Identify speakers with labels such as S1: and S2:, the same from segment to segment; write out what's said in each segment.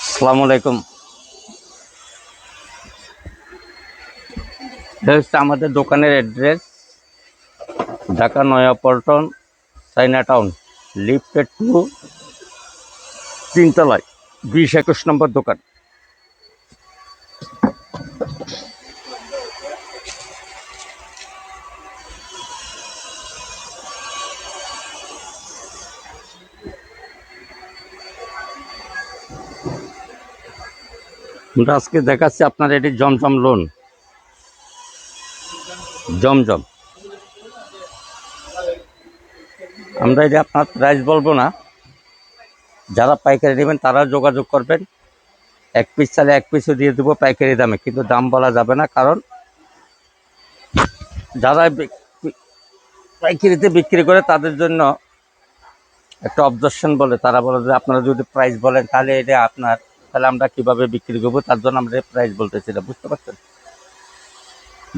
S1: আসসালামু আলাইকুম। এটা হচ্ছে আমাদের দোকানের অ্যাড্রেস, ঢাকা নয়াপল্টন, চাইনা টাউন, লিফটেড 2, 3 তলায়, 20-21 নম্বর দোকান। আমরা আজকে দেখাচ্ছি আপনার এটি জমজম লোন, জমজম। আমরা এটা আপনার প্রাইস বলবো না, যারা পাইকারি নেবেন তারা যোগাযোগ করবেন। 1 পিস চালে 1 পিসও দিয়ে দেবো পাইকারি দামে, কিন্তু দাম বলা যাবে না, কারণ যারা পাইকারিতে বিক্রি করে তাদের জন্য একটা অবজেকশন বলে, তারা বলে যে আপনারা যদি প্রাইস বলেন তাহলে এটা আপনার, তাহলে আমরা কিভাবে বিক্রি করবো, তার জন্য আমরা প্রাইস বলতেছিলাম, বুঝতে পারছেন।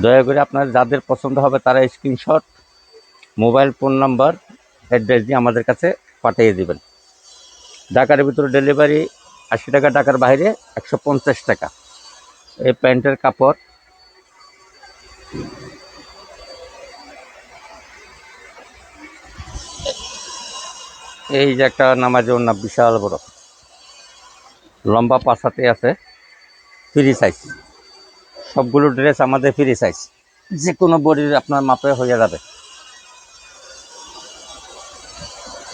S1: দয়া করে আপনার যাদের পছন্দ হবে তারা screenshot, mobile phone number, address দিয়ে আমাদের কাছে পাঠিয়ে দেবেন। ঢাকার ভিতরে ডেলিভারি 80 টাকা, ঢাকার বাইরে 150 টাকা। এই প্যান্টের কাপড়, এই যে একটা নামাজি ওড়না, বিশাল বড়, লম্বা 5 হাতে আছে, ফ্রি সাইজ। সবগুলো ড্রেস আমাদের ফ্রি সাইজ, যে কোনো বডির আপনার মাপে হয়ে যাবে।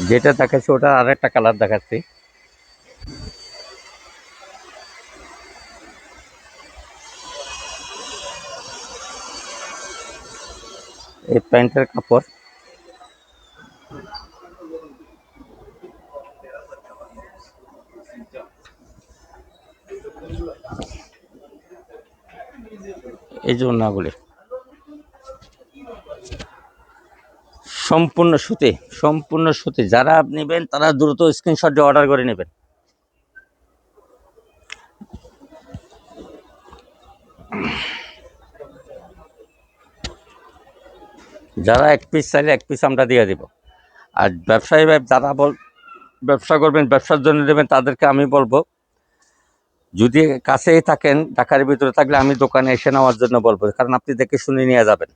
S1: যেটা দেখাচ্ছি ওটা আরেকটা কালার দেখাচ্ছি। এই প্যান্টের কাপড়, এই যে ওড়নাগুলি সম্পূর্ণ সুতি, সম্পূর্ণ সুতি। যারা নেবেন তারা দ্রুত স্ক্রিনশট দিয়ে অর্ডার করে নেবেন। যারা 1 পিস চাইলে 1 পিস আমরা দিয়ে দিব। আর ব্যবসায়ী যারা ব্যবসা করবেন, ব্যবসার জন্য নেবেন, তাদেরকে আমি বলবো, যদি কাছেই থাকেন, ঢাকার ভিতরে থাকলে আমি দোকানে এসে নেওয়ার জন্য বলবো, কারণ আপনি দেখে শুনে নিয়ে যাবেন।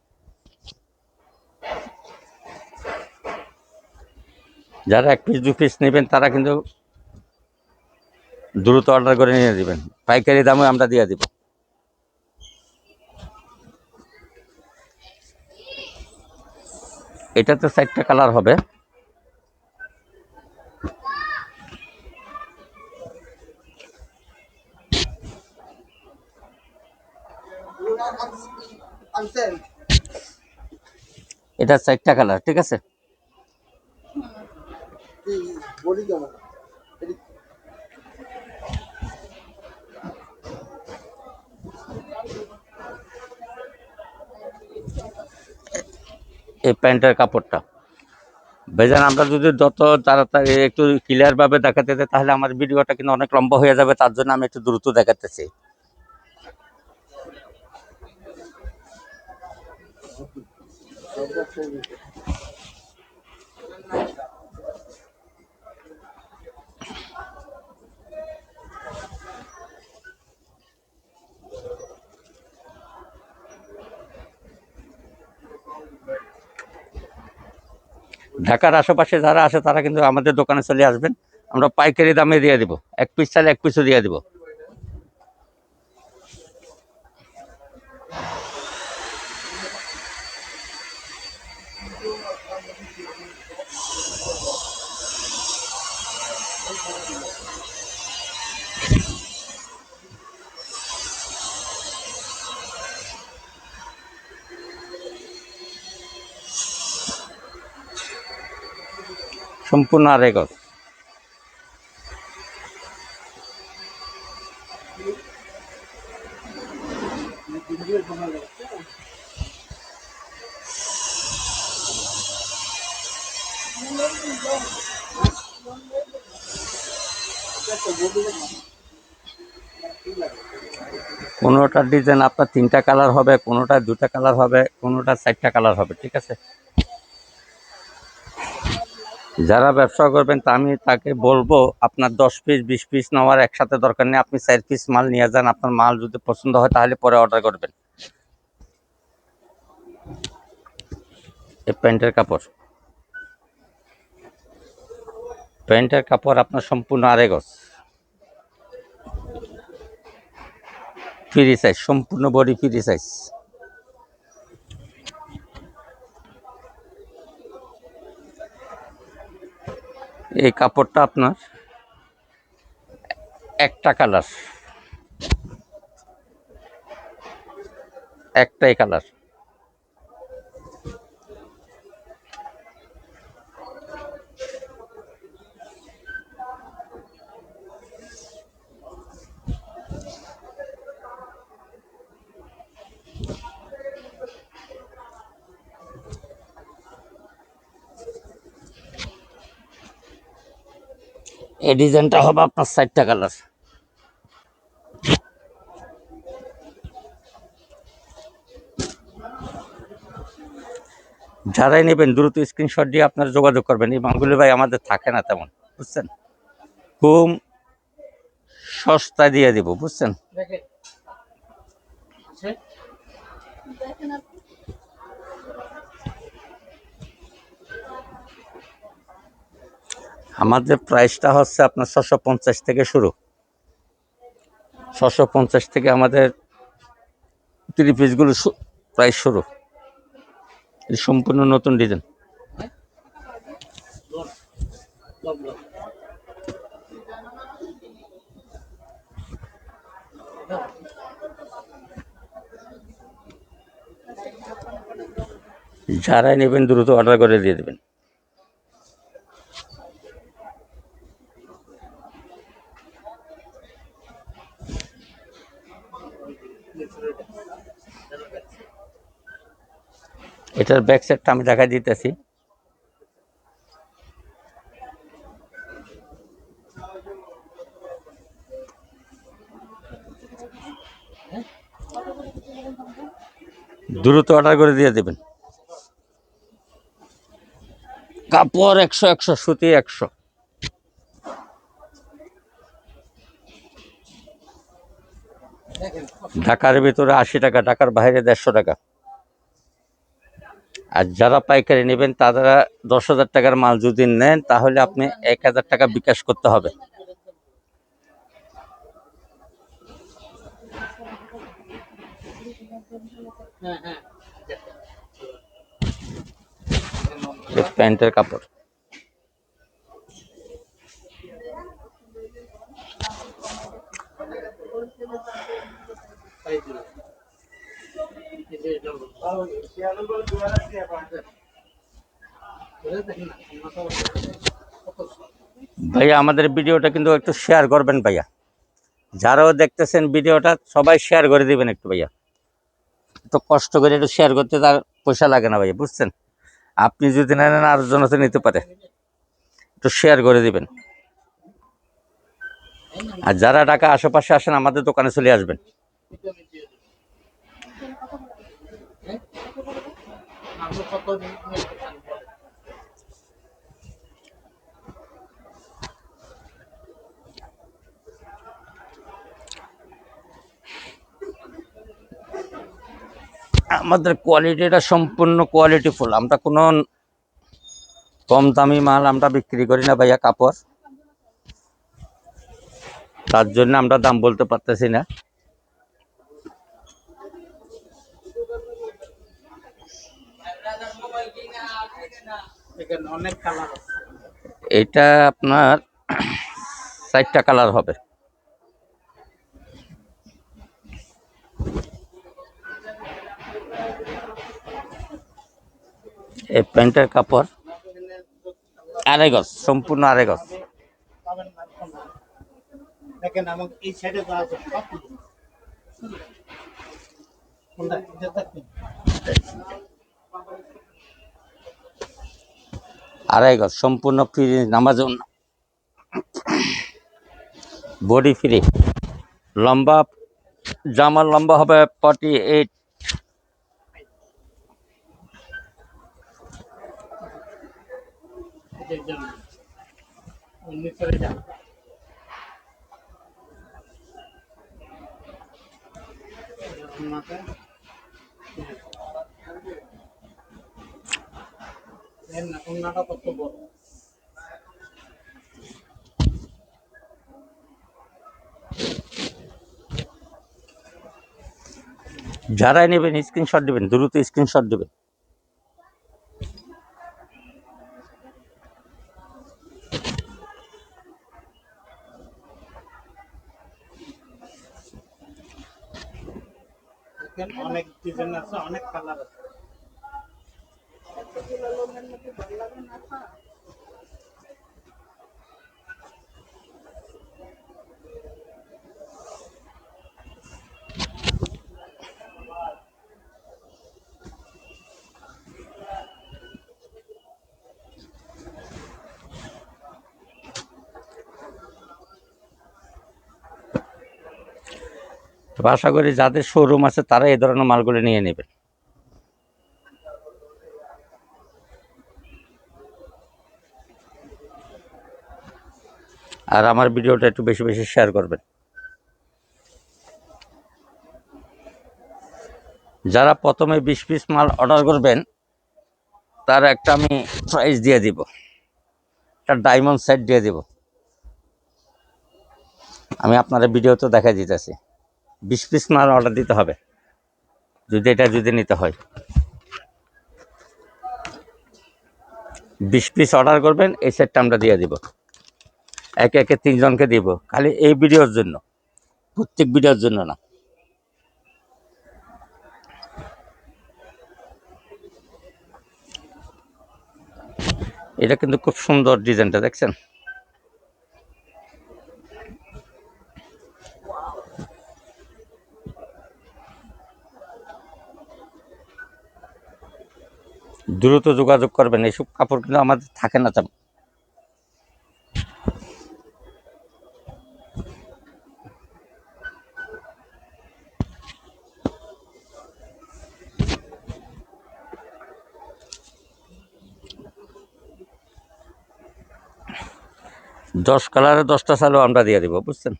S1: যারা 1 পিস 2 পিস নেবেন তারা কিন্তু দ্রুত অর্ডার করে নিয়ে দিবেন, পাইকারি দামে আমরা দিয়ে দিব। এটাতে 4টা কালার হবে। এটা 4টা কালার, ঠিক আছে। এই প্যান্টের কাপড়টা ভাইজান, আমরা যদি যত তাড়াতাড়ি একটু ক্লিয়ারভাবে দেখাতে চাই, তাহলে আমার ভিডিওটা কিন্তু অনেক লম্বা হয়ে যাবে, তার জন্য আমি একটু দ্রুত দেখাতেছি। ঢাকার আশেপাশে যারা আসে তারা কিন্তু আমাদের দোকানে চলে আসবেন, আমরা পাইকারি দামে দিয়ে দিব। 1 পিস চাইলে 1 পিসও দিয়ে দিব। সম্পূর্ণ আড়াই গজ। কোনোটার ডিজাইন আপনার 3টা কালার হবে, কোনোটা 2টা কালার হবে, কোনোটা 4টা কালার হবে, ঠিক আছে। যারা ব্যবসা করবেন তা আমি তাকে বলবো আপনার 10 পিস 20 পিস নেওয়ার একসাথে দরকার নেই, আপনি 4 পিস মাল নিয়ে যান। আপনার মাল যদি পছন্দ হয় তাহলে পরে অর্ডার করবেন। এই প্যান্টের কাপড় আপনার সম্পূর্ণ আড়াই গজ, ফ্রি সাইজ, সম্পূর্ণ বডি ফ্রি সাইজ। এই কাপড়টা আপনার একটা কালার, একটাই কালার। এই ডিজাইনটা হবে আপনার 4টা কালার। যারাই নেবেন দ্রুত স্ক্রিনশট দিয়ে আপনারা যোগাযোগ করবেন। এই মালগুলো ভাই আমাদের থাকে না তেমন, বুঝছেন, খুব সস্তা দিয়ে দিব, বুঝছেন। আমাদের প্রাইসটা হচ্ছে আপনার 650 থেকে শুরু, 650 থেকে আমাদের 3 পিসগুলো প্রাইস শুরু। সম্পূর্ণ নতুন ডিজাইন। যারাই নেবেন দ্রুত অর্ডার করে দিয়ে দেবেন। এটার ব্যাক সাইডটা আমি দেখা দিতেছি। দ্রুত অর্ডার করে দিয়ে দেবেন। কাপড় 100, সুতি 100। ঢাকার ভিতরে 80 টাকা, ঢাকার বাইরে 150 টাকা। আর যারা পাইকারি নেবেন তারা 10,000 টাকার মাল যদি নেন তাহলে আপনি 1000 টাকা বিকাশ করতে হবে। প্যান্টের কাপড়। ভাইয়া আমাদের ভিডিওটা কিন্তু একটু শেয়ার করবেন ভাইয়া, যারাও দেখতেছেন ভিডিওটা সবাই শেয়ার করে দিবেন একটু ভাইয়া। তো কষ্ট করে একটু শেয়ার করতে তার পয়সা লাগে না ভাইয়া, বুঝছেন। আপনি যদি নেন আর জন্য তো নিতে পারে, একটু শেয়ার করে দিবেন। আর যারা ঢাকা আশেপাশে আসেন আমাদের দোকানে চলে আসবেন। আমাদের কোয়ালিটিটা সম্পূর্ণ কোয়ালিটিফুল। আমরা কোনো কম দামি মাল আমরা বিক্রি করি না ভাইয়া, কাপড়, তার জন্য আমরা দাম বলতে পারতেছি না। এটা আপনার 4টা কালার হবে। এই প্যান্টের কাপড় আড়াই গজ, সম্পূর্ণ আড়াই গজ। আড়াই গজ সম্পূর্ণ ফ্রি, নামাজ বডি ফ্রি। লম্বা, জামার লম্বা হবে 48। নিচে যান কত বড় যারাই নেবেন স্ক্রিনশট দিবেন, দ্রুত স্ক্রিনশট দিবেন। অনেক ডিজাইন আছে, অনেক কালার আছে। আশা করি যাদের শোরুম আছে তারা এই ধরনের মালগুলো নিয়ে নেবেন। আর আমার ভিডিওটা একটু বেশি বেশি শেয়ার করবেন। যারা প্রথমে 20 পিস মাল অর্ডার করবেন তার একটা আমি প্রাইস দিয়ে দিব, একটা ডায়মন্ড সেট দিয়ে দিব। আমি আপনারা ভিডিওতে দেখাই দিতেছি। 20 পিস মাল অর্ডার দিতে হবে যদি নিতে হয়। 20 পিস অর্ডার করবেন, এই সেটটা আমরা দিয়ে দিব। একে একে 3 জনকে দিব, খালি এই ভিডিওর জন্য, প্রত্যেক ভিডিওর জন্য না। এটা কিন্তু খুব সুন্দর ডিজাইনটা, দেখছেন? দ্রুত যোগাযোগ করবেন, এইসব কাপড় কিন্তু আমাদের থাকে না তেমন। দশ কালারে 10টা চালও আমরা দিয়ে দিব, বুঝছেন?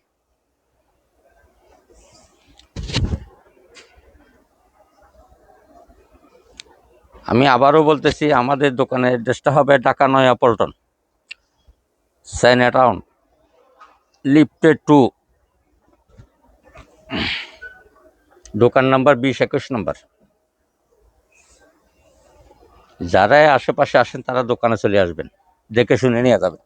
S1: আমি আবারও বলতেছি, আমাদের দোকানের অ্যাড্রেসটা হবে Dhaka Naya Paltan, China town, lifted 2, দোকান নাম্বার 20-21 নম্বর। যারাই আশেপাশে আসেন তারা দোকানে চলে আসবেন, দেখে শুনে নিয়ে যাবেন।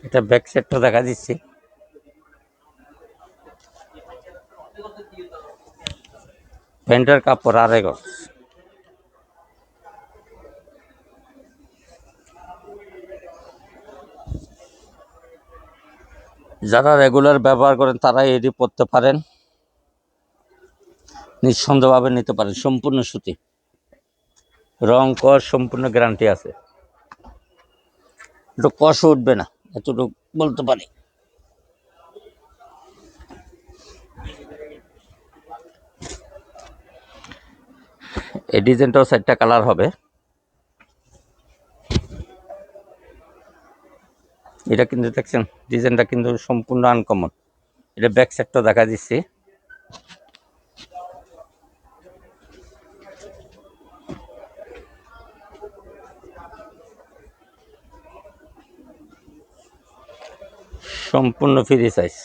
S1: এটা ব্যাক সেটটা দেখা দিচ্ছি। প্যান্টের কাপড় আড়াই গজ। যারা রেগুলার ব্যবহার করেন তারা এটি পরতে পারেন, নিঃসন্দেহভাবে নিতে পারেন। সম্পূর্ণ সুতি, রং কস সম্পূর্ণ গ্যারান্টি আছে, একটু কষ উঠবে না, এতটুকু বলতে পারি। এই ডিজাইনটাও 4টা কালার হবে। এটা কিন্তু দেখছেন, ডিজাইনটা কিন্তু সম্পূর্ণ আনকমন। এটা ব্যাক সাইডটা দেখা দিচ্ছি। সম্পূর্ণ ফ্রি সাইজ।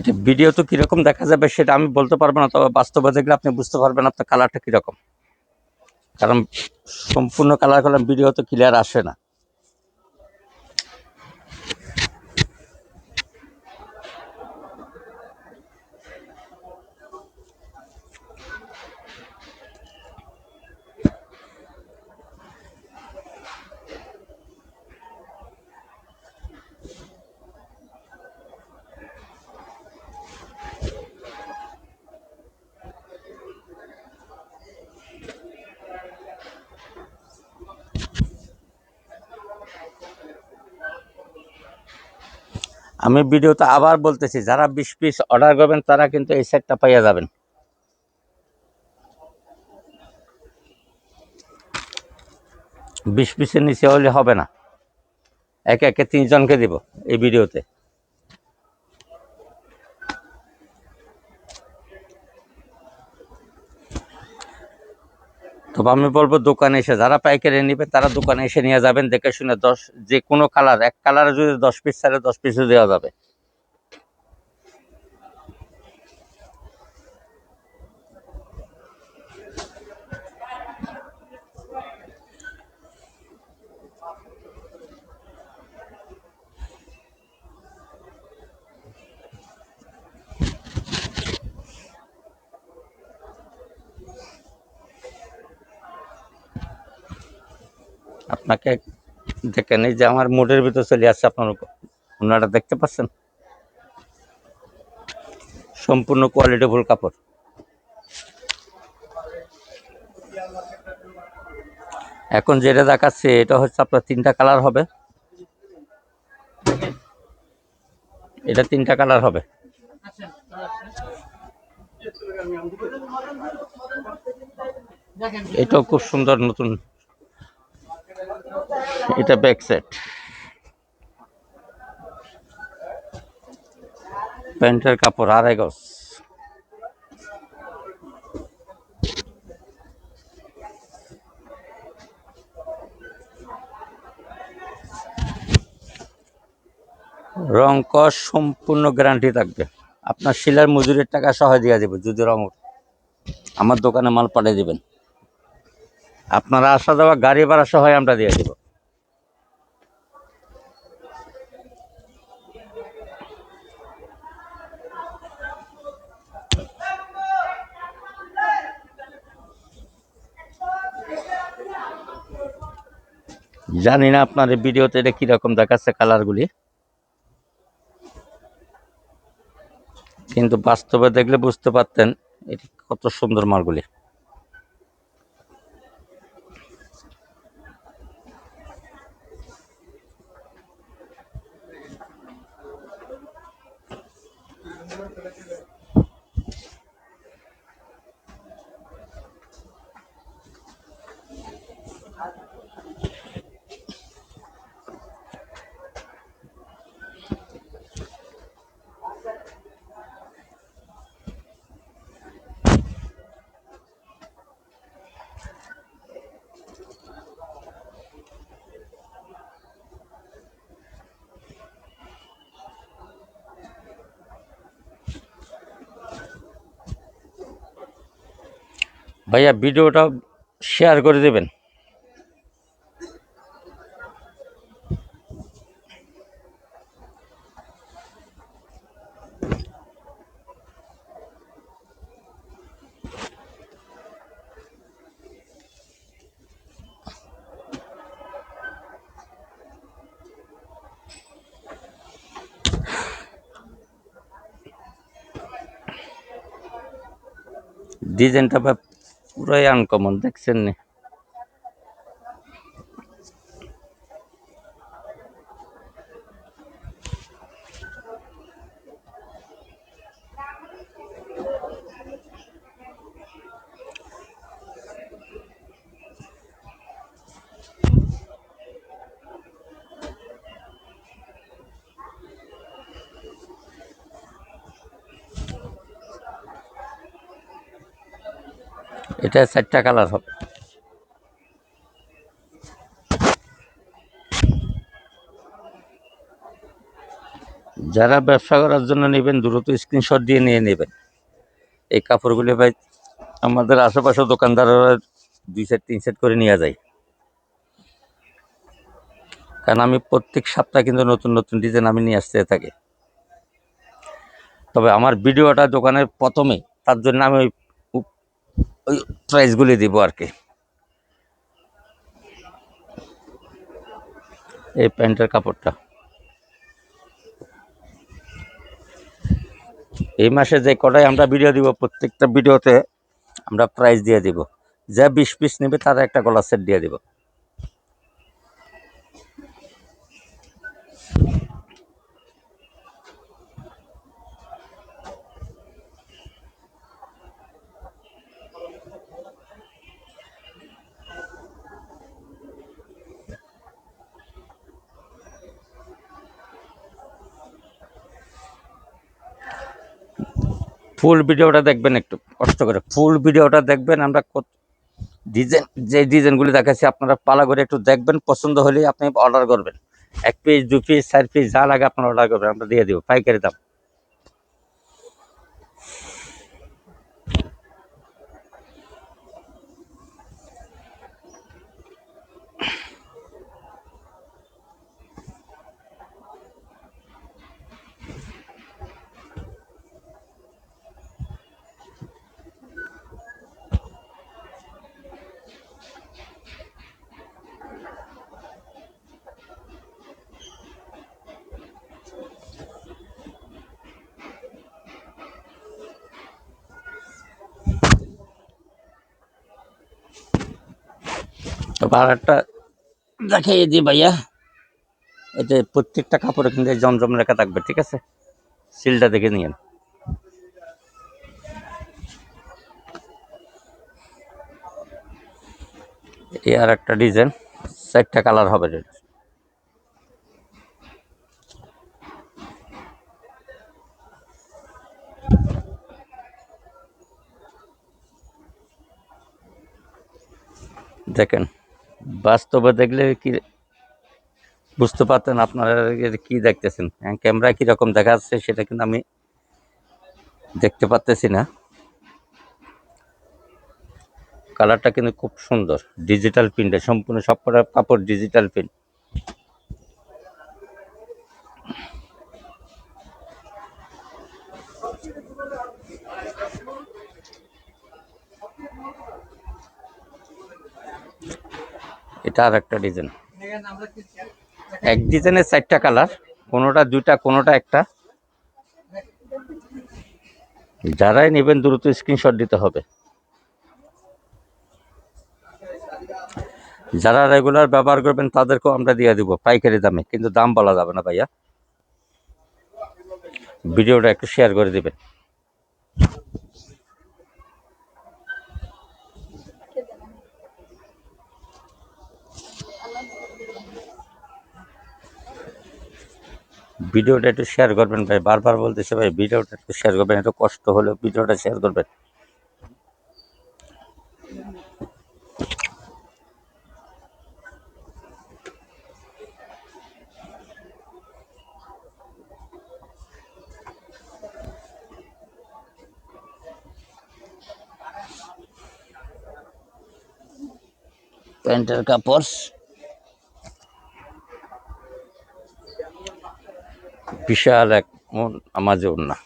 S1: এটা ভিডিও তো কিরকম দেখা যাবে সেটা আমি বলতে পারবো না, তবে বাস্তবে দেখলে আপনি বুঝতে পারবেন আপনার কালারটা কিরকম, কারণ সম্পূর্ণ কালার করলাম ভিডিও তো ক্লিয়ার আসে না। আমি ভিডিওতে আবার বলতেছি, যারা 20 পিস অর্ডার করবেন তারা কিন্তু এই সেটটা পাইয়া যাবেন। 20 পিসের নিচে হলে হবে না, একে একে 3 জনকে দিব এই ভিডিওতে। তবে আমি বলবো দোকানে এসে যারা পাইকারি নেবেন তারা দোকানে এসে নিয়ে যাবেন, দেখে শুনে। যে কোনো কালার, এক কালারে যদি 10 পিস ছাড়ে 10 পিসও দেওয়া যাবে। আপনাকে দেখেন, এই যে আমার মুডের ভিতর চলে আসছে, আপনার ওনারা দেখতে পাচ্ছেন, সম্পূর্ণ কোয়ালিটিফুল কাপড়। এখন যেটা দেখাচ্ছে এটা হচ্ছে আপনার 3টা কালার হবে, এটা 3টা কালার হবে। এটাও খুব সুন্দর নতুন, এটা ব্যাক সেট, প্যান্টের কাপড় 2.5 গজ। রং কস সম্পূর্ণ গ্যারান্টি থাকবে, আপনার শিলার মজুরির টাকা সহ দিয়ে দেবে। যদি রং আমার দোকানে মাল পাঠিয়ে দিবেন, আপনারা আসা যাওয়া গাড়ি ভাড়া সহ আমরা দিয়ে দেব। জানি না আপনার এই ভিডিওতে এটা কিরকম দেখাচ্ছে কালারগুলি, কিন্তু বাস্তবে দেখলে বুঝতে পারতেন এটি কত সুন্দর মালগুলি। ভাইয়া ভিডিওটা শেয়ার করে দেবেন। ডিজাইনটা পুরাই আনকমন, দেখছেন নি? এটা 4টা কালার হবে। যারা ব্যবসা করার জন্য নেবেন দ্রুত স্ক্রিনশট দিয়ে নিয়ে নেবেন। এই কাপড়গুলি ভাই আমাদের আশেপাশে দোকানদাররা 2 সেট 3 সেট করে নিয়ে যায়, কারণ আমি প্রত্যেক সপ্তাহে কিন্তু নতুন নতুন ডিজাইন আমি নিয়ে আসতে থাকি। তবে আমার ভিডিওটা দোকানের প্রথমে, তার জন্য আমি ওই প্রাইসগুলি দিব আর কি। এই প্যান্টের কাপড়টা এই মাসে যে কটাই আমরা ভিডিও দিব, প্রত্যেকটা ভিডিওতে আমরা প্রাইস দিয়ে দিব। যা 20 পিস নেবে তারা একটা গলার সেট দিয়ে দিব। ফুল ভিডিওটা দেখবেন, একটু কষ্ট করে ফুল ভিডিওটা দেখবেন। আমরা ডিজাইন, যে ডিজাইনগুলি দেখাচ্ছি আপনারা পালা করে একটু দেখবেন, পছন্দ হলে আপনি অর্ডার করবেন। 1 পিস 2 পিস 4 পিস যা লাগে আপনারা অর্ডার করবেন, আমরা দিয়ে দিব পাইকারি দাম। আর একটা দেখাই দিই ভাইয়া, এটা প্রত্যেকটা কাপড়ে কিন্তু জমজম লেখা থাকবে, ঠিক আছে? সিলটা দেখে নিন। এই আর একটা ডিজাইন, 4টা কালার হবে। দেখেন, বাস্তবে দেখলে কি বুঝতে পারতেন আপনারা কি দেখতেছেন। ক্যামেরায় কীরকম দেখা যাচ্ছে সেটা কিন্তু আমি দেখতে পারতেছি না। কালারটা কিন্তু খুব সুন্দর, ডিজিটাল প্রিন্টে সম্পূর্ণ, সবকটা কাপড় ডিজিটাল প্রিন্ট। এটা আর একটা ডিজাইন, এক ডিজাইনের 4টা কালার, কোনোটা 2টা কোনোটা একটা। যারাই নেবেন দ্রুত স্ক্রিনশট দিতে হবে। যারা রেগুলার ব্যবহার করবেন তাদেরকেও আমরা দিয়ে দিব পাইকারি দামে, কিন্তু দাম বলা যাবে না ভাইয়া। ভিডিওটা একটু শেয়ার করে দিবেন। ভিডিওটা একটু শেয়ার করবেন ভাই, বারবার বলতেছে ভাই ভিডিওটা একটু শেয়ার করবেন, একটু কষ্ট হলেও ভিডিওটা শেয়ার করবেন। প্যান্টের কাপড় বিশাল এক আমাজে ওড়না।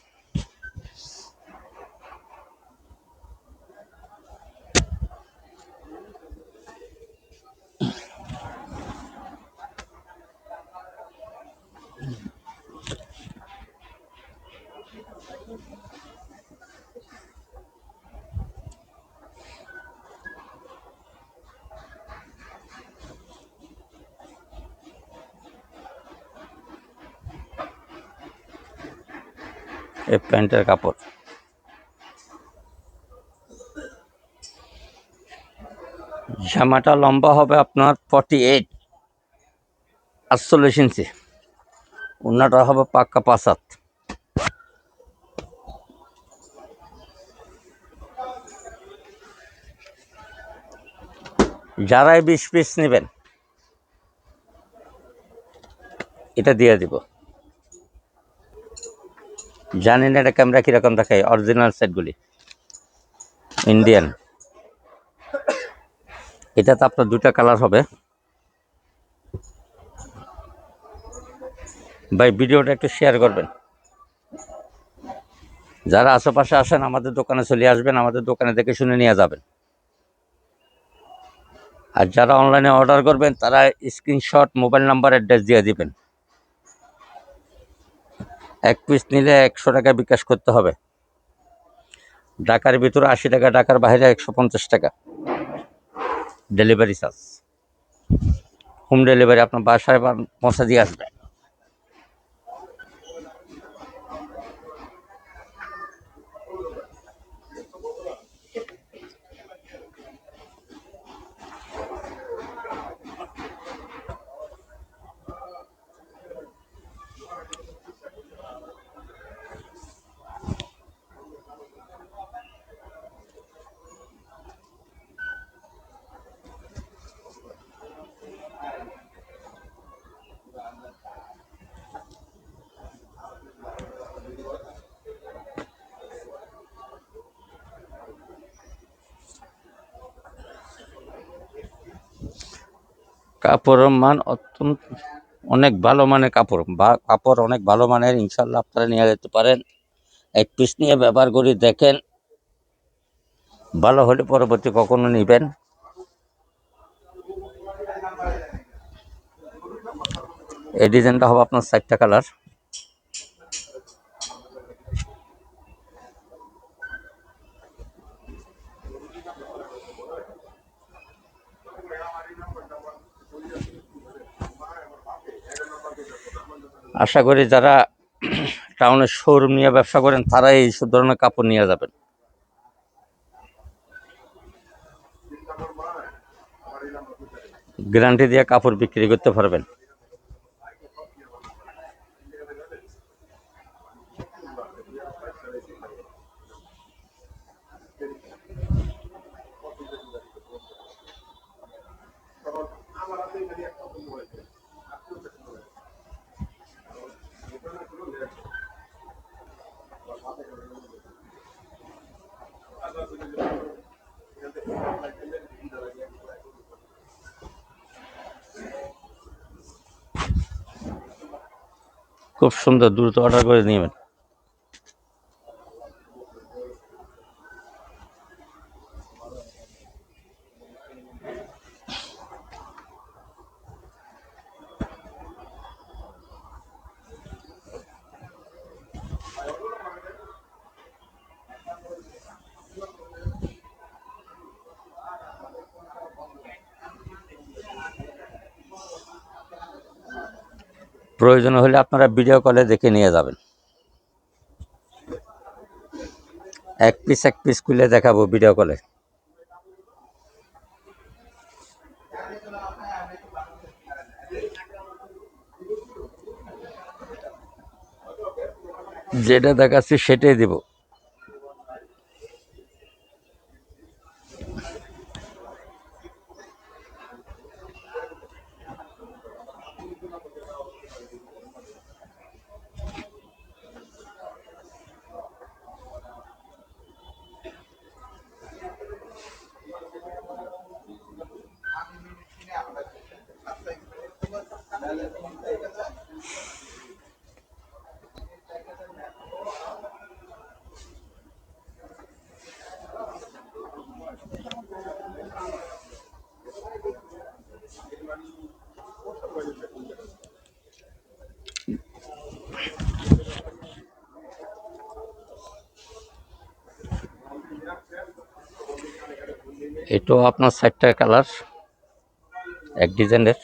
S1: এই প্যান্টের কাপড় জামাটা লম্বা হবে আপনার 48, 48 ইঞ্চি। ওড়নাটা হবে পাক্কা 5 হাত। যারাই 20 পিস নেবেন এটা দিয়ে দিব। জানি না এটা ক্যামেরা কিরকম দেখায়, অরিজিনাল সেটগুলি ইন্ডিয়ান। এটা তো আপনার দুটা কালার হবে। ভাই ভিডিওটা একটু শেয়ার করবেন। যারা আশেপাশে আসেন আমাদের দোকানে চলে আসবেন, আমাদের দোকানে দেখে শুনে নিয়ে যাবেন। আর যারা অনলাইনে অর্ডার করবেন তারা স্ক্রিনশট, মোবাইল নাম্বার, অ্যাড্রেস দিয়ে দিবেন। এক পিস নিলে 100 টাকা বিকাশ করতে হবে। ঢাকার ভিতরে 80 টাকা, ঢাকার বাইরে 150 টাকা ডেলিভারি চার্জ। হোম ডেলিভারি আপনার বাসায় পৌঁছে দিয়ে আসবে। কাপড়ের মান অত্যন্ত অনেক ভালো মানের কাপড়, বা কাপড় অনেক ভালো মানের, ইনশাল্লাহ আপনারা নিয়ে যেতে পারেন। এক পিস নিয়ে ব্যবহার করে দেখেন, ভালো হলে পরবর্তী কখনো নেবেন। এই ডিজাইনটা হবে আপনার 4টা কালার। আশা করি যারা টাউনের শোরুম নিয়ে ব্যবসা করেন তারা এই সব ধরনের কাপড় নিয়ে যাবেন। গ্যারান্টি দিয়ে কাপড় বিক্রি করতে পারবেন। খুব সুন্দর, দ্রুত অর্ডার করে নেবেন। প্রয়োজন হলে আপনারা ভিডিও কলে দেখে নিয়ে যাবেন। এক পিস খুলে দেখাবো ভিডিও কলে। যেটা দেখাচ্ছি সেটাই দিব। এটাও আপনার 4টা কালার এক ডিজাইনের।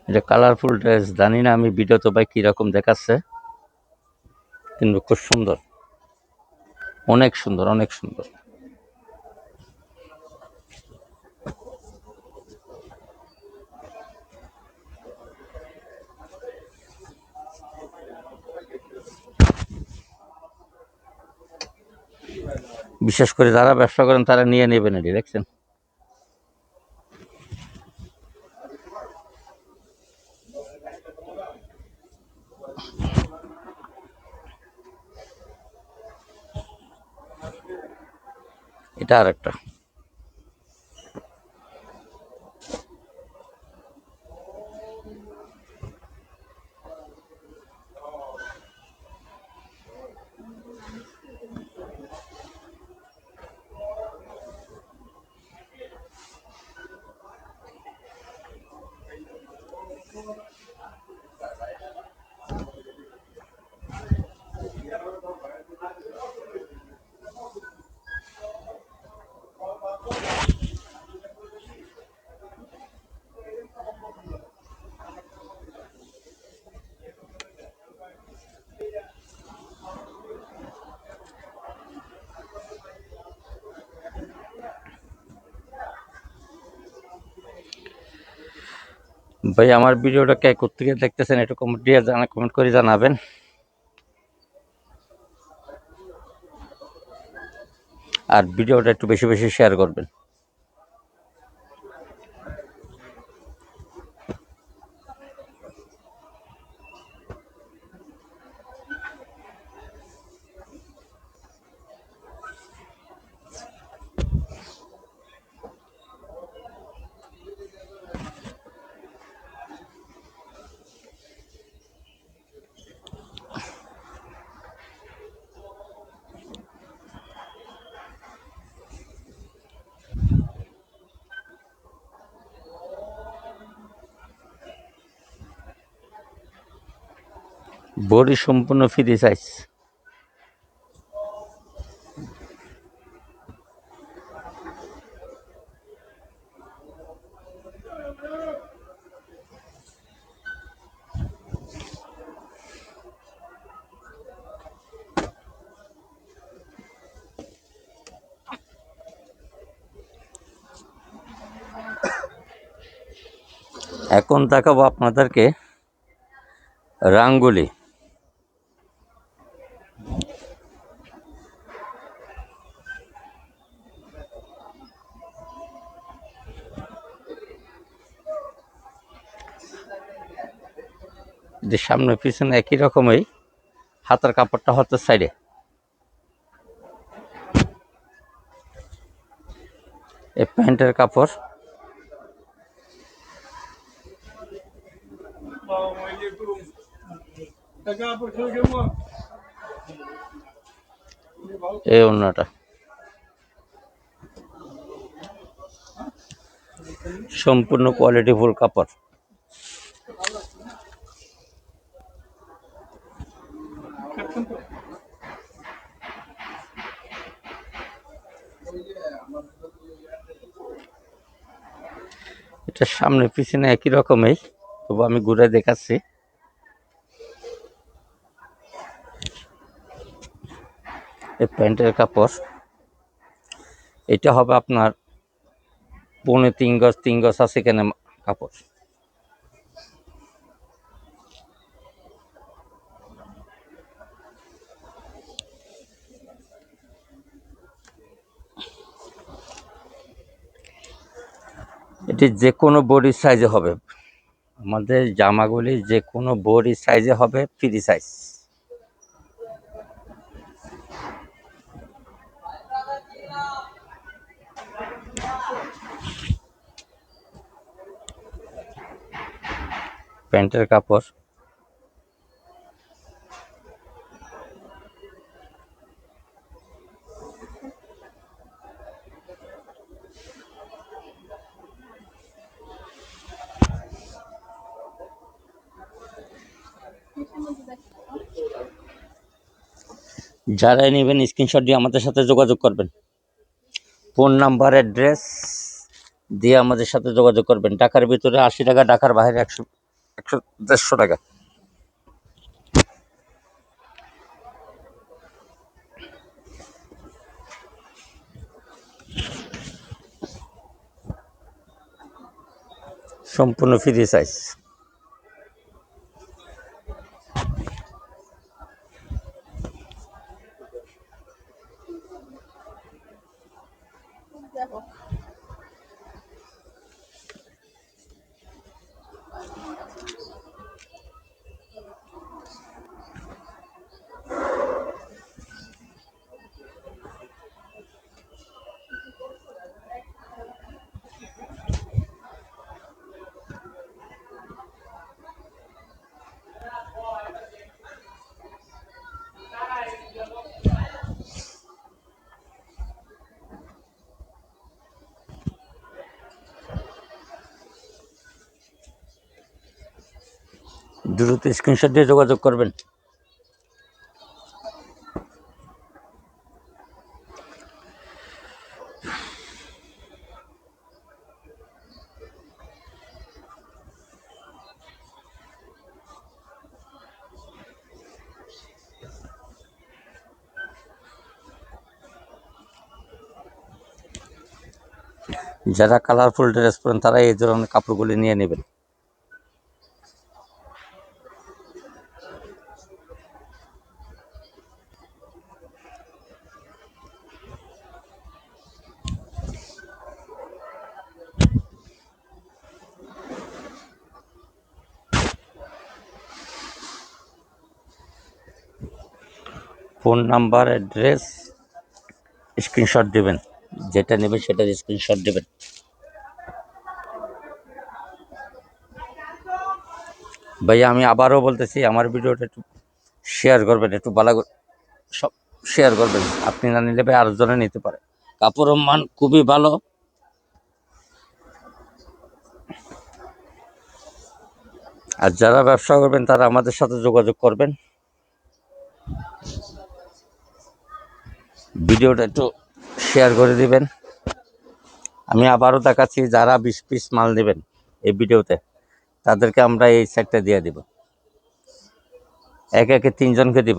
S1: এটা কালারফুল ড্রেস, জানি না আমি ভিডিওতে ভাই কীরকম দেখাচ্ছে, কিন্তু খুব সুন্দর, অনেক সুন্দর, অনেক সুন্দর। বিশেষ করে যারা ব্যবসা করেন তারা নিয়ে নেবেন। এটি দেখছেন, এটা আর একটা। ভাই আমার ভিডিওটা কে কোত্থেকে দেখতেছেন একটু কমেন্ট করে জানাবেন। আর ভিডিওটা একটু বেশি বেশি শেয়ার করবেন। বডি সম্পূর্ণ ফ্রি সাইজ। এখন দেখাবো আপনাদেরকে রাঙ্গুলি। যে সামনে পিছনে একই রকমই, হাতের কাপড়টা হচ্ছে সাইডে। এই প্যান্টের কাপড়। এই ওড়নাটা সম্পূর্ণ কোয়ালিটি ফুল কাপড়। এটা সামনে পিছনে একই রকমই, তবু আমি ঘুরে দেখাচ্ছি। এই প্যান্টের কাপড় এটা হবে আপনার 3.5 গজ আছে এখানে কাপড়। এটি যে কোনো বডি সাইজে হবে, আমাদের জামাগুলি যে কোনো বডি সাইজে হবে, ফ্রি সাইজ। প্যান্টের কাপড় যারাই নেবেন স্ক্রিনশট দিয়ে আমাদের সাথে যোগাযোগ করবেন। ফোন নাম্বার অ্যাড্রেস দিয়ে আমাদের সাথে যোগাযোগ করবেন। ঢাকার ভিতরে 80 টাকা, ঢাকার বাইরে 100 টাকা। সম্পূর্ণ ফ্রি সাইজ। দ্রুত স্ক্রিনশট দিয়ে যোগাযোগ করবেন। যারা কালারফুল ড্রেস পরেন তারা এই ধরনের কাপড়গুলি নিয়ে নেবেন। ফোন নাম্বার, অ্যাড্রেস স্ক্রিনশট দেবেন, যেটা নেবেন সেটার স্ক্রিনশট দেবেন। ভাইয়া আমি আবারও বলতেছি, আমার ভিডিওটা একটু শেয়ার করবেন, একটু ভালো সব শেয়ার করবেন। আপনি না নিলে ভাই আরো জনে নিতে পারে। কাপড়ের মান খুবই ভালো। আর যারা ব্যবসা করবেন তারা আমাদের সাথে যোগাযোগ করবেন। ভিডিওটা একটু শেয়ার করে দিবেন। আমি আবারও দেখাচ্ছি, যারা 20 পিস মাল নেবেন এই ভিডিওতে তাদেরকে আমরা এই সেটটা দিয়ে দিব, একে একে 3 জনকে দিব।